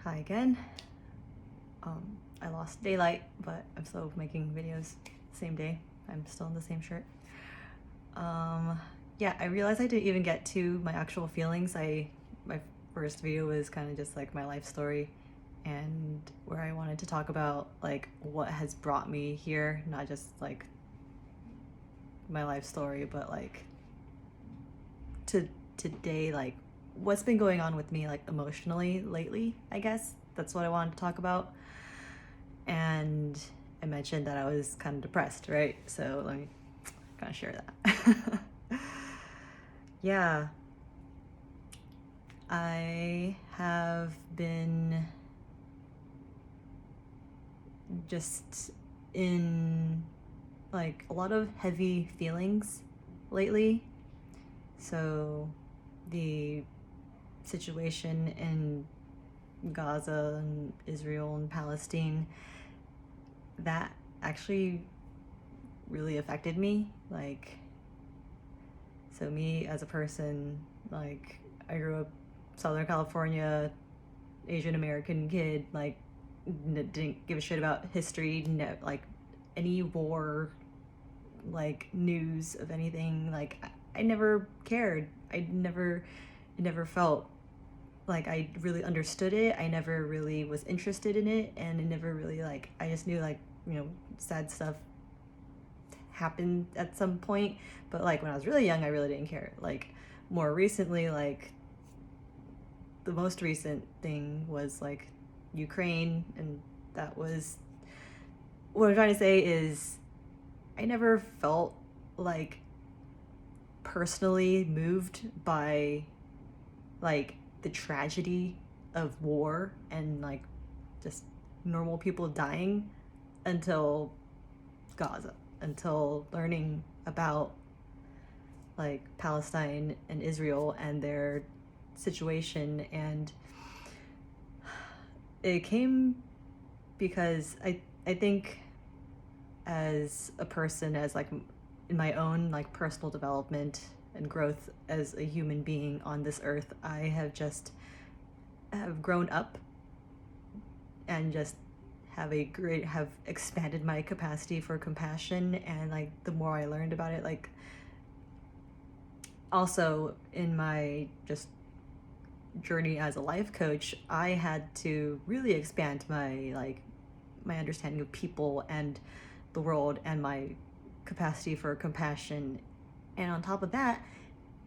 Hi again. I lost daylight, but I'm still making videos same day. I'm still in the same shirt. Yeah, I realized I didn't even get to my actual feelings. My first video was kind of just like my life story and where I wanted to talk about like what has brought me here, not just like my life story, but like to today, like what's been going on with me like emotionally lately, I guess. That's what I wanted to talk about. And I mentioned that I was kind of depressed, right? So let me kind of share that. Yeah, I have been just in like a lot of heavy feelings lately. So the situation in Gaza and Israel and Palestine, that actually really affected me. Like, so me as a person, like I grew up Southern California, Asian American kid, like didn't give a shit about history, no, like any war, like news of anything. Like I never cared. It never felt like I really understood it. I never really was interested in it, and it never really like I just knew like sad stuff happened at some point, but like when I was really young, I really didn't care. Like more recently, like the most recent thing was like Ukraine, and that was what I'm trying to say is I never felt like personally moved by like the tragedy of war and like just normal people dying until Gaza, until learning about like Palestine and Israel and their situation. And it came because I think as a person, as like in my own like personal development and growth as a human being on this earth, I have grown up and just have expanded my capacity for compassion. And like the more I learned about it, like also in my just journey as a life coach, I had to really expand my understanding of people and the world and my capacity for compassion. And on top of that,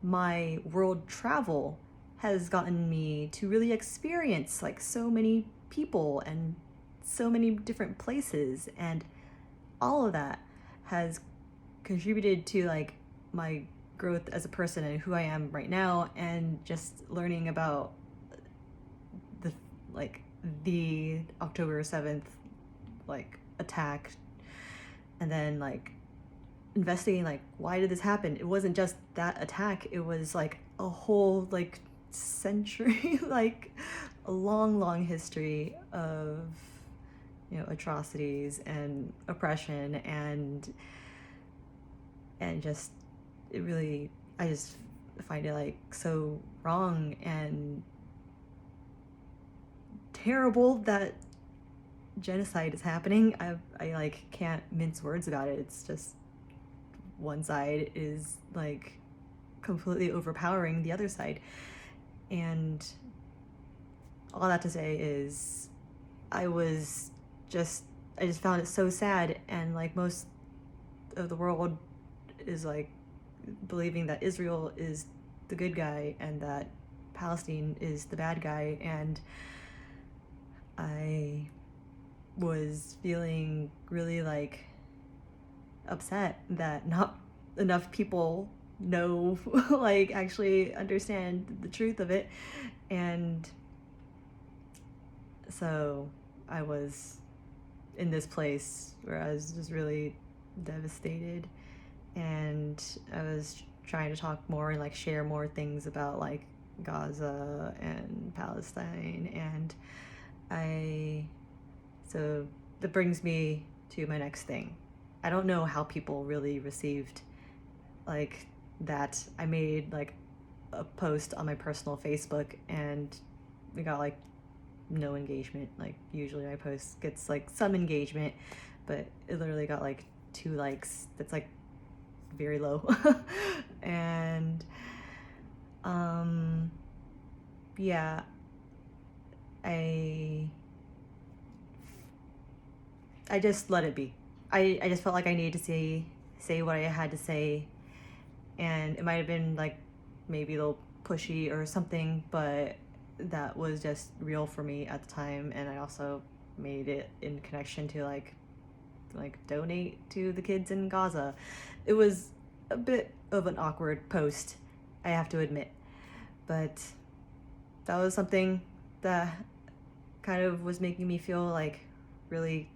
my world travel has gotten me to really experience like so many people and so many different places, and all of that has contributed to like my growth as a person and who I am right now. And just learning about the like the October 7th like attack, and then like investigating like why did this happen. It wasn't just that attack, it was like a whole like century like a long history of atrocities and oppression, and just it really, I just find it like so wrong and terrible that genocide is happening. I like can't mince words about it. It's just one side is like completely overpowering the other side. And all that to say is I was just I just found it so sad. And like most of the world is like believing that Israel is the good guy and that Palestine is the bad guy. And I was feeling really like upset that not enough people know like actually understand the truth of it. And so I was in this place where I was just really devastated, and I was trying to talk more and like share more things about like Gaza and Palestine. And I so that brings me to my next thing. I don't know how people really received like that. I made like a post on my personal Facebook, and we got like no engagement. Like usually my post gets like some engagement, but it literally got like 2 likes. That's like very low. And yeah, I just let it be. I just felt like I needed to say what I had to say, and it might have been like maybe a little pushy or something, but that was just real for me at the time. And I also made it in connection to like donate to the kids in Gaza. It was a bit of an awkward post, I have to admit, but that was something that kind of was making me feel like really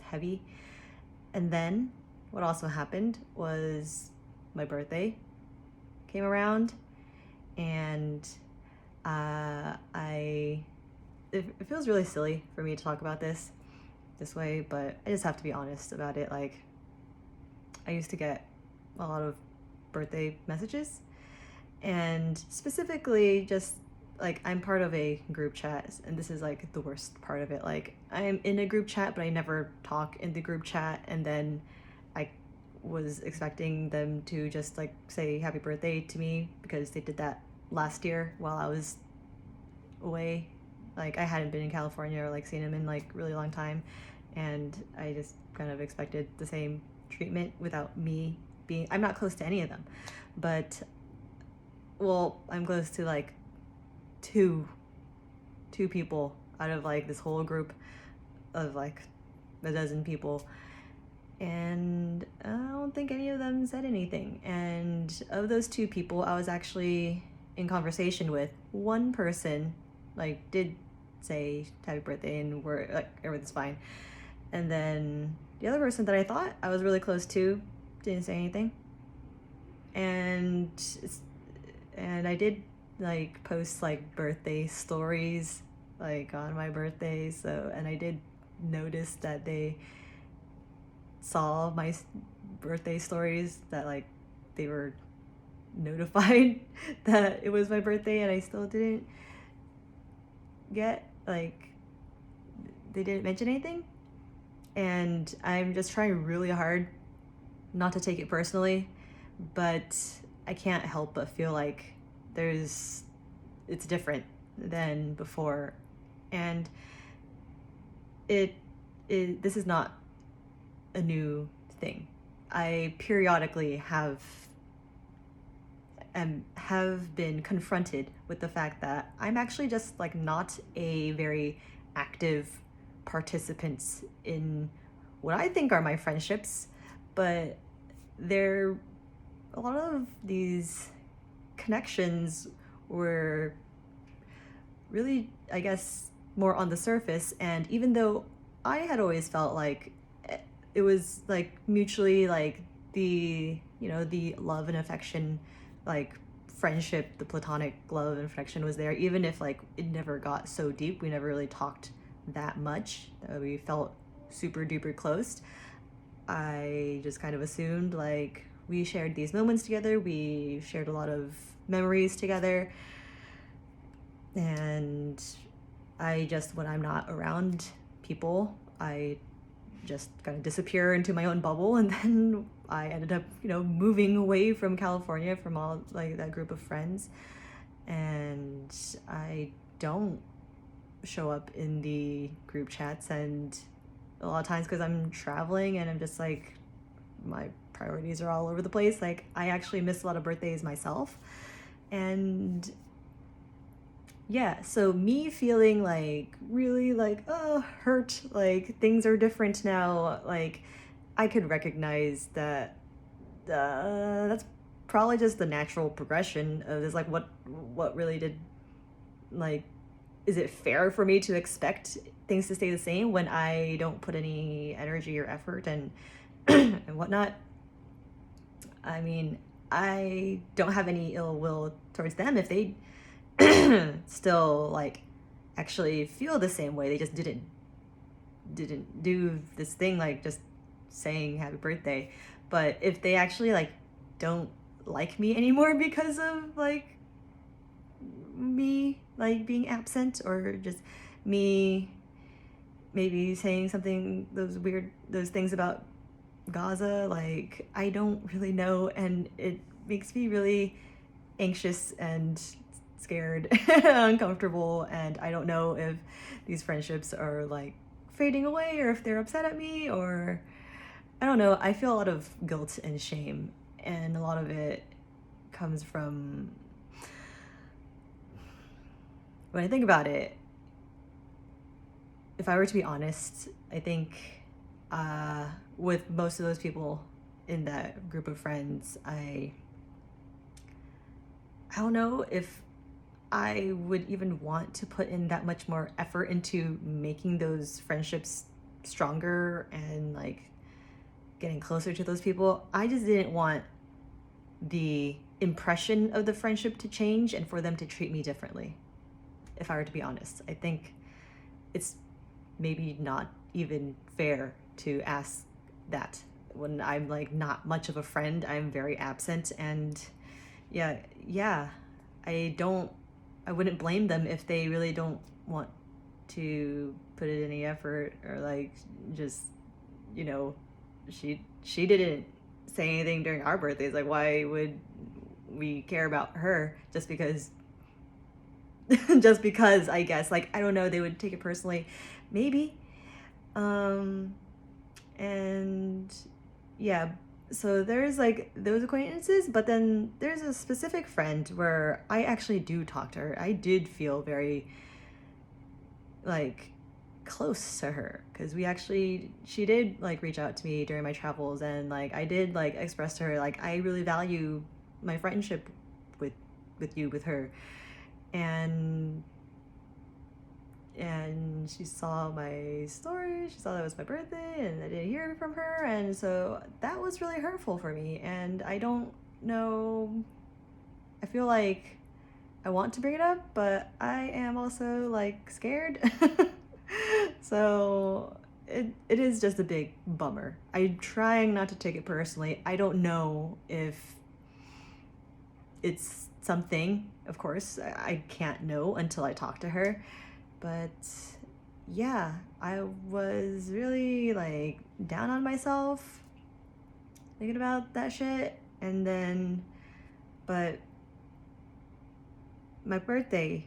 heavy. And then what also happened was my birthday came around, and it feels really silly for me to talk about this way, but I just have to be honest about it. Like, I used to get a lot of birthday messages, and specifically just like I'm part of a group chat, and this is like the worst part of it. Like, I'm in a group chat, but I never talk in the group chat, and then I was expecting them to just like say happy birthday to me because they did that last year while I was away. Like, I hadn't been in California or like seen them in like really long time, and I just kind of expected the same treatment without me being. I'm not close to any of them, but well, I'm close to like two people out of like this whole group of like a dozen people, and I don't think any of them said anything. And of those 2 people, I was actually in conversation with. One person like did say happy birthday and we're like everything's fine, and then the other person that I thought I was really close to didn't say anything. And I did like post like birthday stories like on my birthday, so, and I did notice that they saw my birthday stories, that like they were notified that it was my birthday, and I still didn't get like, they didn't mention anything. And I'm just trying really hard not to take it personally, but I can't help but feel like it's different than before. And this is not a new thing. I periodically have been confronted with the fact that I'm actually just like not a very active participant in what I think are my friendships, but a lot of these connections were really, I guess, more on the surface. And even though I had always felt like it was like mutually like the love and affection, like friendship, the platonic love and affection was there, even if like it never got so deep, we never really talked that much, we felt super duper close. I just kind of assumed like we shared these moments together, we shared a lot of memories together, and I just, when I'm not around people, I just kind of disappear into my own bubble. And then I ended up, moving away from California, from all like that group of friends, and I don't show up in the group chats, and a lot of times because I'm traveling and I'm just like, my priorities are all over the place. Like, I actually miss a lot of birthdays myself. And yeah, so me feeling like really like, oh, hurt, like things are different now, like I could recognize that that's probably just the natural progression of this. Like, what really did, like, is it fair for me to expect things to stay the same when I don't put any energy or effort and and whatnot? I mean, I don't have any ill will towards them if they still like actually feel the same way. They just didn't do this thing like just saying happy birthday. But if they actually like don't like me anymore because of like me like being absent, or just me maybe saying something, those things about Gaza, like, I don't really know, and it makes me really anxious and scared and uncomfortable, and I don't know if these friendships are like fading away or if they're upset at me, or I don't know. I feel a lot of guilt and shame, and a lot of it comes from, when I think about it, if I were to be honest, I think with most of those people in that group of friends, I don't know if I would even want to put in that much more effort into making those friendships stronger and like getting closer to those people. I just didn't want the impression of the friendship to change and for them to treat me differently. If I were to be honest, I think it's maybe not even fair to ask that when I'm like not much of a friend. I'm very absent, and yeah, I don't I wouldn't blame them if they really don't want to put in any effort, or like just, you know, she didn't say anything during our birthdays. Like, why would we care about her just because just because, I guess. Like, I don't know, they would take it personally. Maybe. Um and yeah, so there's like those acquaintances, but then there's a specific friend where I actually do talk to her. I did feel very like close to her, because she did like reach out to me during my travels, and like I did like express to her like I really value my friendship with with her, and she saw my story, she saw that it was my birthday and I didn't hear from her, and so that was really hurtful for me, and I don't know, I feel like I want to bring it up, but I am also like scared. So it is just a big bummer. I'm trying not to take it personally. I don't know if it's something, of course, I can't know until I talk to her. But yeah, I was really like down on myself thinking about that shit. And then, but my birthday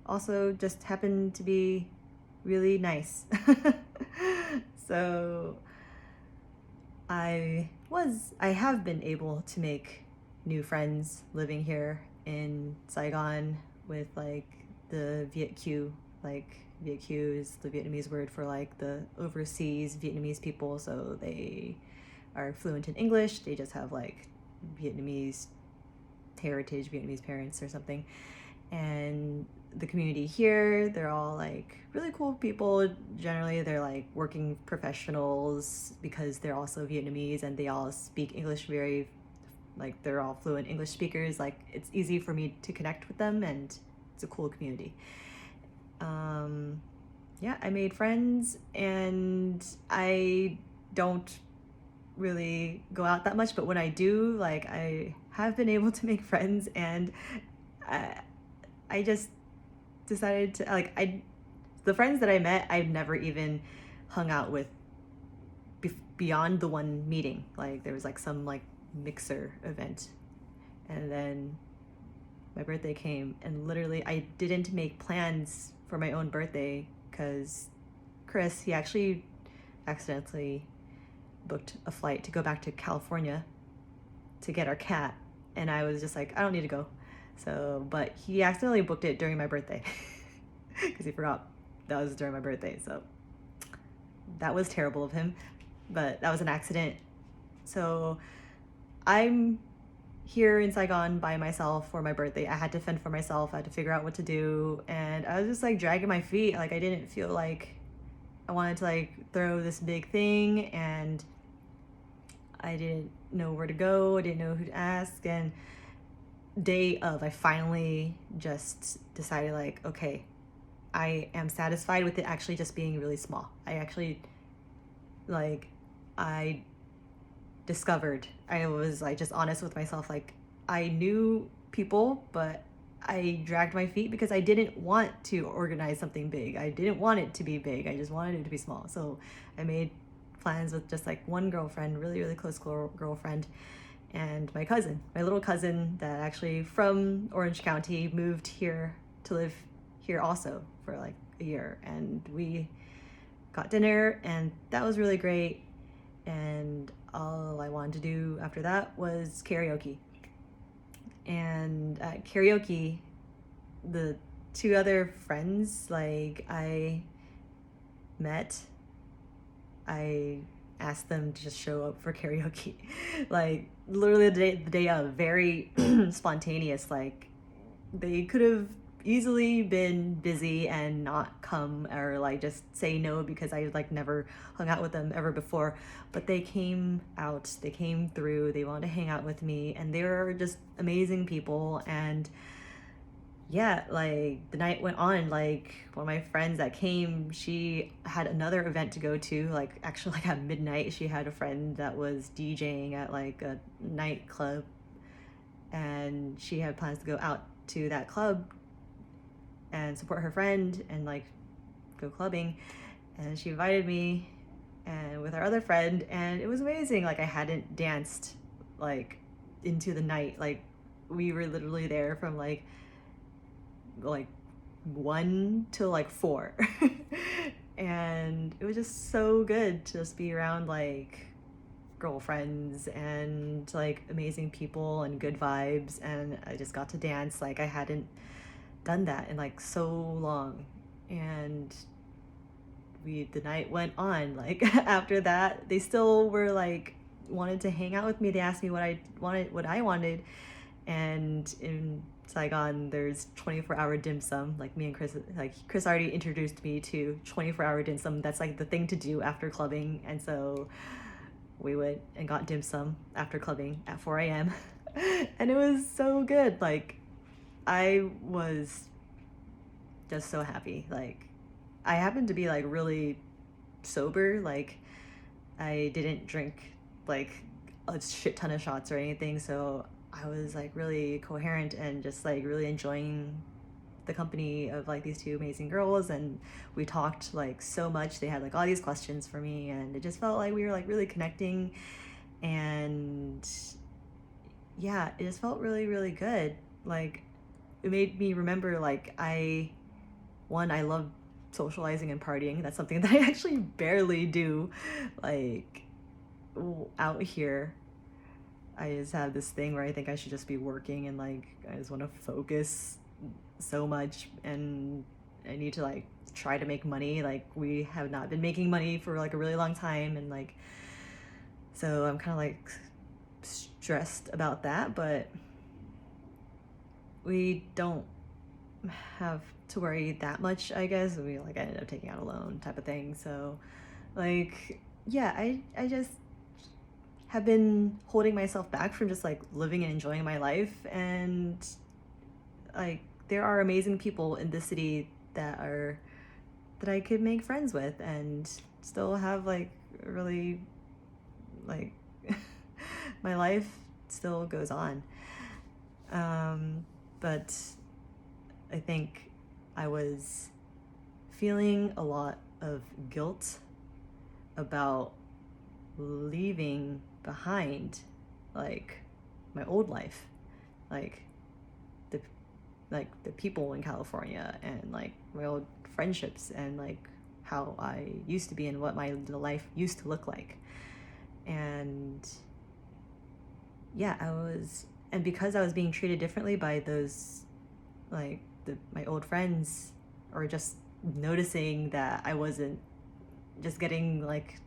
also just happened to be really nice. So I have been able to make new friends living here in Saigon with like the Viet Q. Like, Viet Q is the Vietnamese word for like the overseas Vietnamese people, so they are fluent in English. They just have like Vietnamese heritage, Vietnamese parents or something. And the community here, they're all like really cool people. Generally, they're like working professionals because they're also Vietnamese, and they all speak English very, like, they're all fluent English speakers. Like, it's easy for me to connect with them, and it's a cool community. Yeah, I made friends, and I don't really go out that much, but when I do, like, I have been able to make friends, and I just decided to like, the friends that I met, I've never even hung out with beyond the one meeting. Like, there was like some like mixer event, and then my birthday came, and literally I didn't make plans for my own birthday because Chris, he actually accidentally booked a flight to go back to California to get our cat, and I was just like, I don't need to go. So, but he accidentally booked it during my birthday because he forgot that was during my birthday. So that was terrible of him, but that was an accident. So I'm here in Saigon by myself for my birthday. I had to fend for myself. I had to figure out what to do, and I was just like dragging my feet. Like, I didn't feel like I wanted to like throw this big thing, and I didn't know where to go. I didn't know who to ask, and day of, I finally just decided like, okay, I am satisfied with it actually just being really small. I actually, like, I discovered, I was like just honest with myself, like, I knew people, but I dragged my feet because I didn't want to organize something big. I didn't want it to be big. I just wanted it to be small. So I made plans with just like one girlfriend, really, really close girlfriend, and my cousin, my little cousin that actually from Orange County moved here to live here also for like a year. And we got dinner, and that was really great. And all I wanted to do after that was karaoke. And at karaoke, the two other friends like I met, I asked them to just show up for karaoke. Like literally the day of, very spontaneous. Like they could have easily been busy and not come, or like just say no because I like never hung out with them ever before, but they came out, they came through, they wanted to hang out with me, and they were just amazing people. And yeah, like the night went on. Like one of my friends that came, she had another event to go to, like actually like at midnight. She had a friend that was DJing at like a nightclub, and she had plans to go out to that club and support her friend and like go clubbing. And she invited me and with our other friend, and it was amazing. Like I hadn't danced like into the night. Like we were literally there from like 1 to like 4. And it was just so good to just be around like girlfriends and like amazing people and good vibes. And I just got to dance like I hadn't done that in like so long. And the night went on. Like after that, they still were like wanted to hang out with me. They asked me what I wanted. And in Saigon, there's 24-hour dim sum. Like me and Chris, like Chris already introduced me to 24-hour dim sum. That's like the thing to do after clubbing. And so we went and got dim sum after clubbing at 4 a.m. And it was so good. Like I was just so happy. Like I happened to be like really sober. Like I didn't drink like a shit ton of shots or anything. So I was like really coherent and just like really enjoying the company of like these two amazing girls. And we talked like so much. They had like all these questions for me, and it just felt like we were like really connecting. And yeah, it just felt really, really good. Like it made me remember like I love socializing and partying. That's something that I actually barely do like out here. I just have this thing where I think I should just be working, and like I just want to focus so much, and I need to like try to make money. Like we have not been making money for like a really long time, and like so I'm kind of like stressed about that, but we don't have to worry that much, I guess. We like I ended up taking out a loan type of thing. So like yeah, I just have been holding myself back from just like living and enjoying my life. And like there are amazing people in this city that I could make friends with and still have like really like my life still goes on. But I think I was feeling a lot of guilt about leaving behind like my old life, like the people in California, and like my old friendships, and like how I used to be and what my life used to look like. And yeah, and because I was being treated differently by those like my old friends, or just noticing that I wasn't just getting like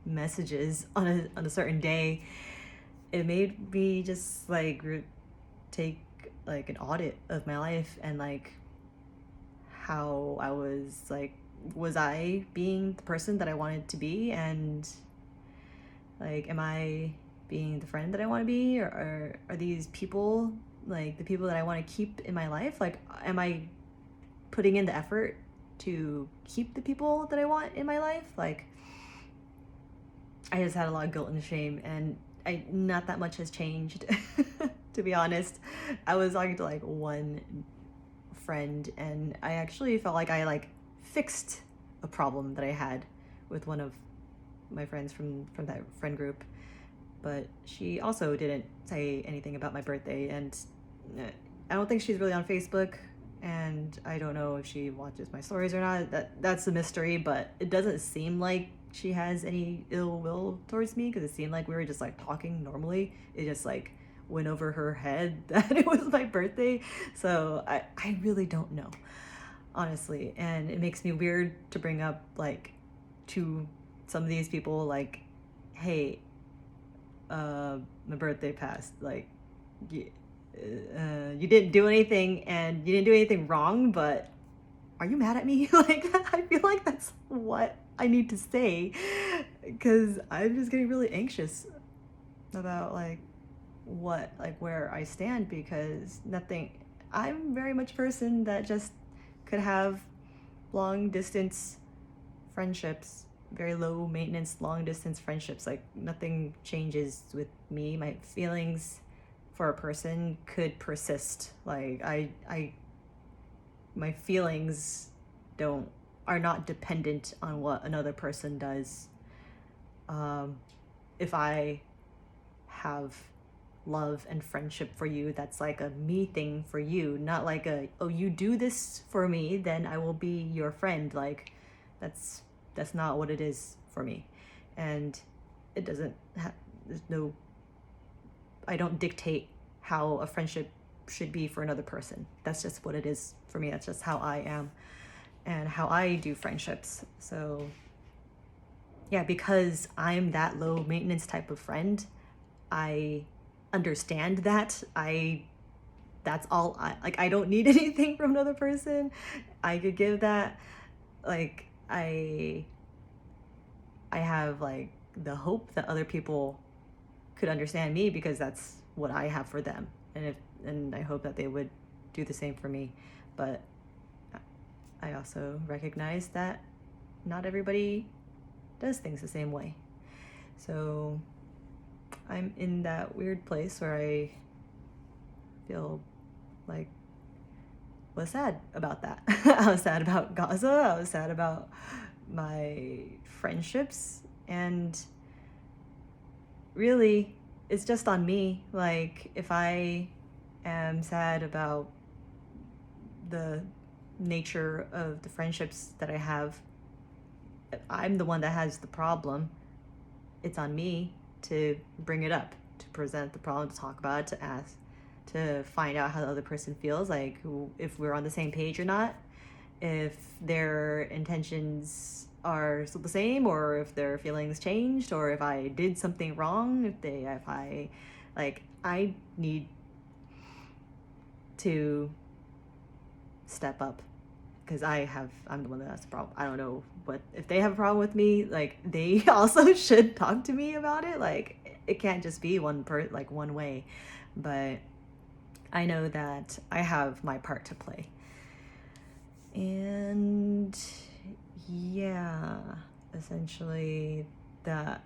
messages on a certain day, it made me just like take like an audit of my life, and like how I was I being the person that I wanted to be, and like am I being the friend that I want to be, or are these people like the people that I want to keep in my life? Like am I putting in the effort to keep the people that I want in my life? Like I just had a lot of guilt and shame, and not that much has changed. to be honest. I was talking to like one friend, and I actually felt like I like fixed a problem that I had with one of my friends from that friend group. But she also didn't say anything about my birthday, and I don't think she's really on Facebook, and I don't know if she watches my stories or not. That's a mystery, but it doesn't seem like she has any ill will towards me, because it seemed like we were just like talking normally. It just like went over her head that it was my birthday. So I really don't know, honestly. And it makes me weird to bring up like to some of these people like, hey, my birthday passed. Like, you didn't do anything, and you didn't do anything wrong, but are you mad at me? Like, I feel like that's what I need to say, because I'm just getting really anxious about like where I stand, because nothing. I'm very much a person that just could have long distance friendships, very low maintenance long distance friendships. Like, nothing changes with me. My feelings for a person could persist. Like, I my feelings don't are not dependent on what another person does. If I have love and friendship for you, that's like a me thing for you, not like a, oh, you do this for me, then I will be your friend. Like, that's not what it is for me. And it doesn't there's no, I don't dictate how a friendship should be for another person. That's just what it is for me. That's just how I am and how I do friendships. So yeah, because I'm that low maintenance type of friend, I understand that. That's all I like. I don't need anything from another person. I could give that. Like, I have like the hope that other people could understand me, because that's what I have for them. And I hope that they would do the same for me. But I also recognize that not everybody does things the same way. So I'm in that weird place where I feel like was sad about that. I was sad about Gaza. I was sad about my friendships, and really, it's just on me. Like, if I am sad about the nature of the friendships that I have, I'm the one that has the problem. It's on me to bring it up, to present the problem, to talk about it, to ask, to find out how the other person feels, like if we're on the same page or not, if their intentions are still the same, or if their feelings changed, or if I did something wrong, if I like, I need to step up, because I'm the one that has the problem. I don't know what, if they have a problem with me, like, they also should talk to me about it. Like, it can't just be one way. But I know that I have my part to play. And yeah, essentially that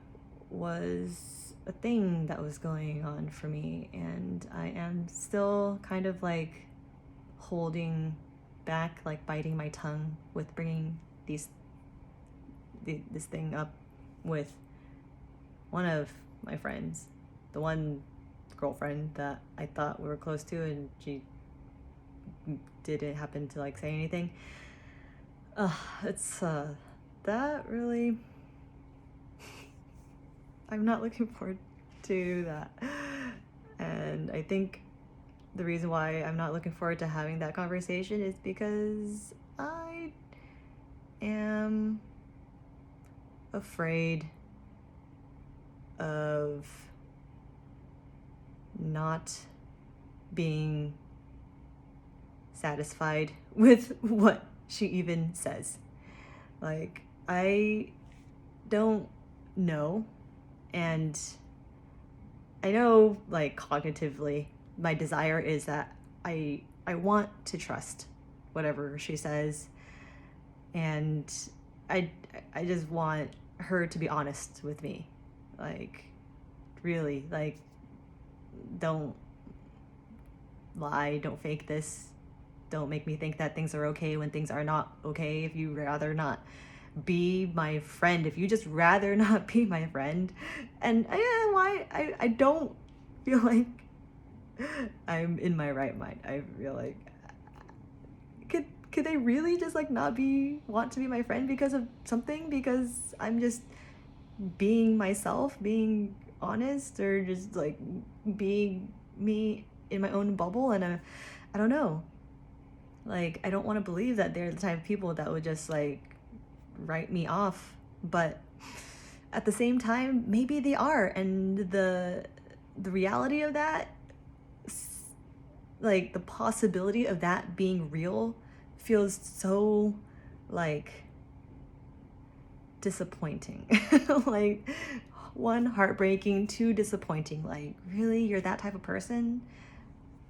was a thing that was going on for me, and I am still kind of like holding back, like biting my tongue with bringing this thing up with one of my friends, the one girlfriend that I thought we were close to, and she didn't happen to like say anything. It's that really, I'm not looking forward to that. And I think the reason why I'm not looking forward to having that conversation is because I am afraid of not being satisfied with what she even says. Like, I don't know, and I know, like, cognitively, my desire is that I want to trust whatever she says, and I just want her to be honest with me. Like, really, like, don't lie, don't fake this, don't make me think that things are okay when things are not okay. If you rather not be my friend, if you just rather not be my friend, and I don't feel like I'm in my right mind. I feel like could they really just like not want to be my friend because of something, because I'm just being myself, being honest, or just like being me in my own bubble? And I don't know, like I don't want to believe that they're the type of people that would just like write me off, but at the same time maybe they are, and the reality of that, like the possibility of that being real, feels so like disappointing. Like, one, heartbreaking, two, disappointing. Like, really, you're that type of person?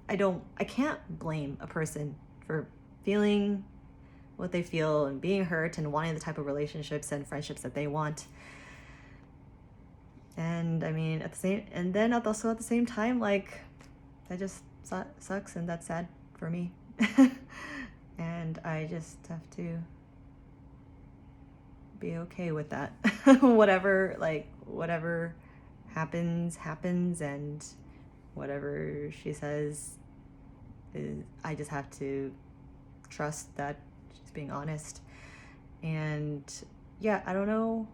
I can't blame a person for feeling what they feel and being hurt and wanting the type of relationships and friendships that they want. And I mean, then also at the same time, like, that just sucks, and that's sad for me. And I just have to be okay with that. Whatever happens, and whatever she says I just have to trust that she's being honest. And yeah, I don't know.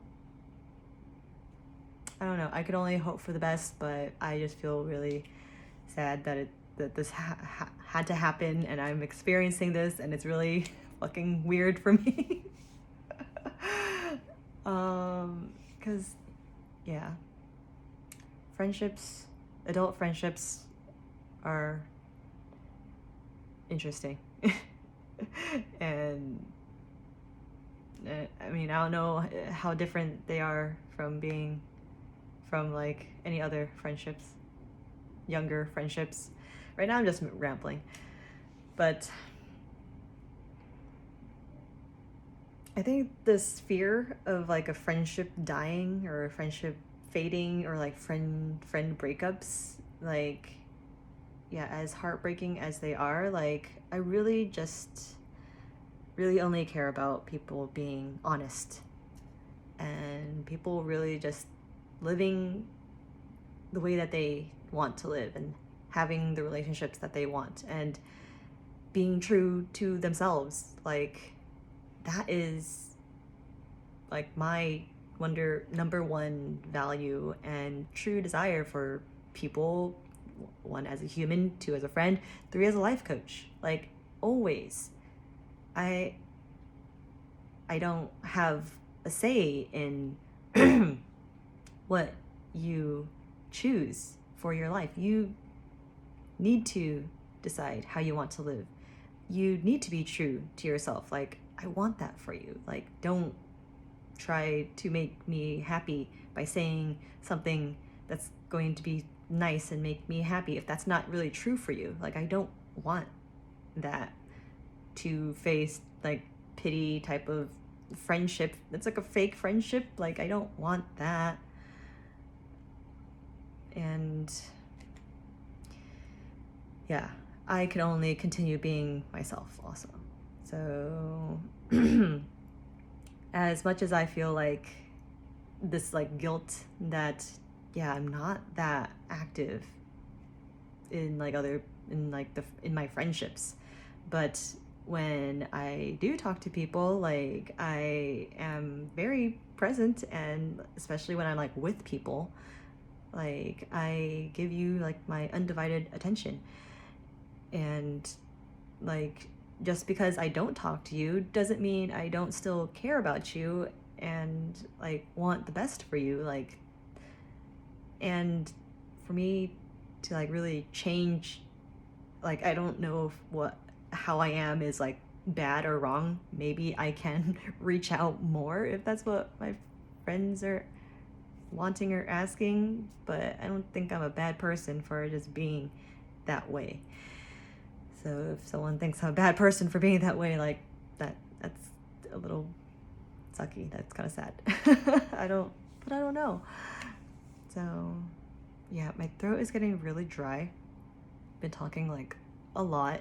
I could only hope for the best, but I just feel really sad that this had to happen, and I'm experiencing this, and it's really fucking weird for me. Because yeah, adult friendships are interesting. And I mean, I don't know how different they are from like any other friendships, younger friendships. Right now I'm just rambling, but I think this fear of like a friendship dying or a friendship fading, or like friend breakups, like, yeah, as heartbreaking as they are, like, I really only care about people being honest, and people really just living the way that they want to live, and having the relationships that they want, and being true to themselves. Like, that is like my number one value and true desire for people. One, as a human; two, as a friend; three, as a life coach. Like, always. I don't have a say in what you choose for your life. You need to decide how you want to live. You need to be true to yourself. Like, I want that for you. Like, don't try to make me happy by saying something that's going to be nice and make me happy if that's not really true for you. Like, I don't want that to face like pity type of friendship. It's like a fake friendship. Like, I don't want that. And yeah, I can only continue being myself also. So as much as I feel like this like guilt that, yeah, I'm not that active in like in my friendships, but when I do talk to people, like, I am very present, and especially when I'm like with people, like, I give you like my undivided attention. And like, just because I don't talk to you doesn't mean I don't still care about you and like want the best for you. Like, and for me to like really change, like, I don't know if how I am is like bad or wrong. Maybe I can reach out more if that's what my friends are wanting or asking, but I don't think I'm a bad person for just being that way. So if someone thinks I'm a bad person for being that way, like, that's a little sucky. That's kind of sad. I don't know. So yeah, my throat is getting really dry. Been talking like a lot.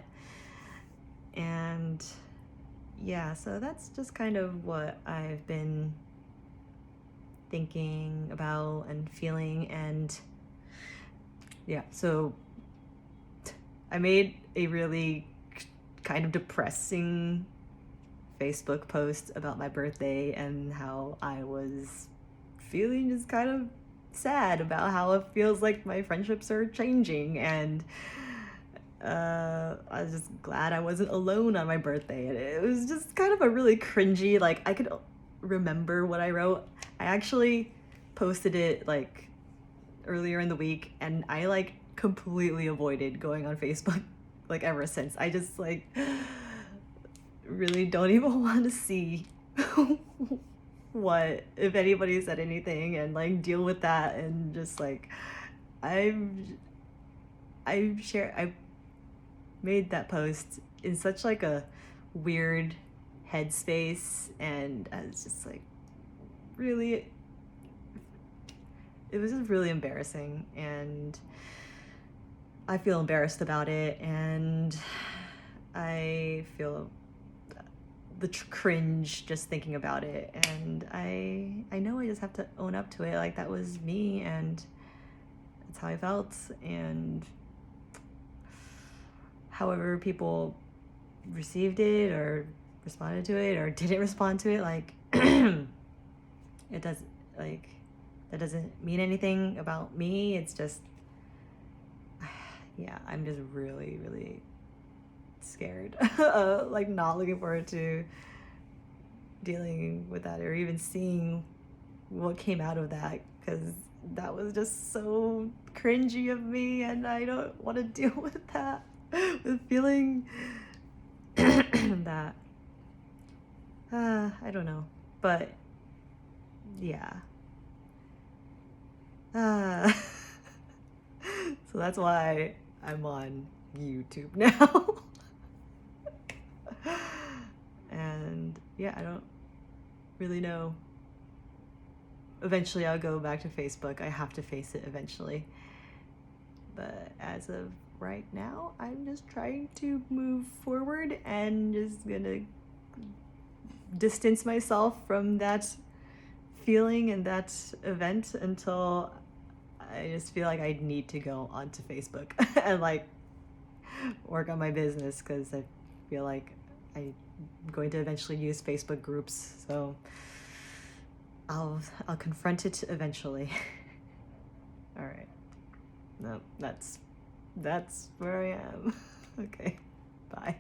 And yeah, so that's just kind of what I've been thinking about and feeling. And yeah, so I made a really kind of depressing Facebook post about my birthday and how I was feeling just kind of sad about how it feels like my friendships are changing. And I was just glad I wasn't alone on my birthday. And it was just kind of a really cringy, like, I could remember what I wrote. I actually posted it like earlier in the week, and I like completely avoided going on Facebook like ever since. I just like really don't even want to see what if anybody said anything, and like deal with that. And just like I made that post in such like a weird headspace, and I was just like really, it was just really embarrassing, and I feel embarrassed about it, and I feel the cringe just thinking about it. And I know I just have to own up to it, like that was me, and that's how I felt. And however people received it or responded to it or didn't respond to it, like it does, like, that doesn't mean anything about me. It's just yeah, I'm just really, really scared. Like not looking forward to dealing with that or even seeing what came out of that, because that was just so cringy of me, and I don't want to deal with that, with feeling that I don't know, but yeah. So that's why I'm on YouTube now. And yeah, I don't really know. Eventually I'll go back to Facebook. I have to face it eventually. But as of right now, I'm just trying to move forward and just gonna distance myself from that feeling and that event until I just feel like I need to go onto Facebook and like work on my business, because I feel like I'm going to eventually use Facebook groups. So I'll confront it eventually. All right. No, that's where I am. Okay. Bye.